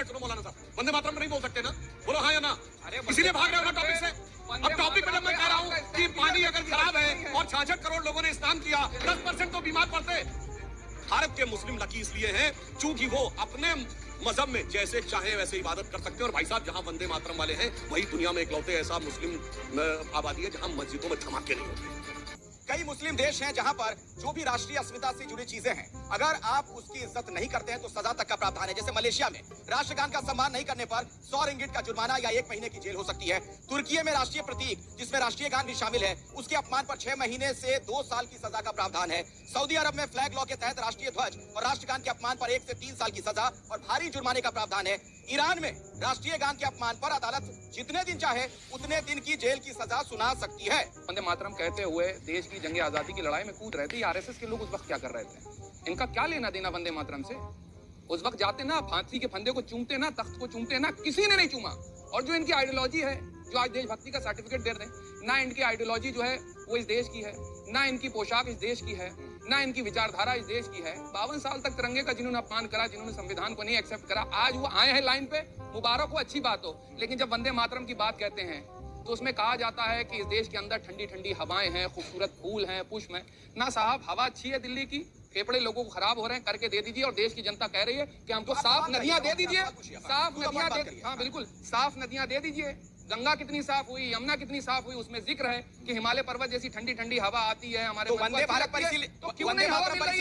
Minute सुनो मौलाना साहब, वंदे मातरम नहीं बोल सकते ना? बोलो हाँ या ना? इसीलिए भाग रहे हो ना टॉपिक से। अब टॉपिक पे जब मैं कह रहा हूँ कि पानी अगर खराब है और 66 करोड़ लोगों ने इस्लाम किया, 10% तो बीमार पड़ते। भारत के मुस्लिम लकी इसलिए हैं क्योंकि वो अपने मजहब में जैसे चाहे वैसे इबादत कर सकते हैं। और भाई साहब, जहां वंदे मातरम वाले हैं वही दुनिया में इकलौते ऐसा मुस्लिम आबादी है जहां मस्जिदों में धमाके नहीं होते। कई मुस्लिम देश हैं जहां पर जो भी राष्ट्रीय अस्मिता से जुड़ी चीजें हैं, अगर आप उसकी इज्जत नहीं करते हैं तो सजा तक का प्रावधान है। जैसे मलेशिया में राष्ट्रगान का सम्मान नहीं करने पर 100 रिंगिट का जुर्माना या 1 महीने की जेल हो सकती है। तुर्की में राष्ट्रीय प्रतीक जिसमें राष्ट्रीय गान भी शामिल है, उसके अपमान पर 6 महीने से 2 साल की सजा का प्रावधान है। सऊदी अरब में फ्लैग लॉ के तहत राष्ट्रीय ध्वज और राष्ट्रगान के अपमान पर 1 से 3 साल की सजा और भारी जुर्माने का प्रावधान है। ईरान में राष्ट्रीय गान के अपमान पर अदालत जितने दिन चाहे उतने दिन की जेल की सजा सुना सकती है। वंदे मातरम कहते हुए देश की जंग आजादी की लड़ाई में कूद रहे थे। आरएसएस के लोग उस वक्त क्या कर रहे थे? इनका क्या लेना देना वंदे मातरम से? उस वक्त जाते ना, फांसी के फंदे को चूमते ना, तख्त को चूमते ना, किसी ने नहीं चूमा। और जो इनकी आइडियोलॉजी है, जो आज देशभक्ति का सर्टिफिकेट दे रहे हैं, ना इनकी आइडियोलॉजी जो है वो इस देश की है, ना इनकी पोशाक इस देश की है, ना इनकी विचारधारा इस देश की है। 52 साल तक तिरंगे का जिन्होंने अपमान करा, जिन्होंने संविधान को नहीं एक्सेप्ट करा, आज वो आए हैं लाइन पे, मुबारक हो, अच्छी बात हो। लेकिन जब वंदे मातरम की बात कहते हैं तो उसमें कहा जाता है कि इस देश के अंदर ठंडी ठंडी हवाएं हैं, खूबसूरत फूल हैं, पुष्प हैं। ना साहब, हवा अच्छी है दिल्ली की, फेफड़े लोगों को खराब हो रहे हैं, करके दे दीजिए। और देश की जनता कह रही है कि हमको साफ नदियां दे दीजिए, साफ नदियां दे, हाँ बिल्कुल, साफ नदियां दे दीजिए। गंगा कितनी साफ हुई, यमुना कितनी साफ हुई, उसमें जिक्र है कि हिमालय पर्वत जैसी ठंडी ठंडी हवा आती है हमारे। वंदे भारत पर इसीलिए तो क्यों नहीं हवा मिल रही है?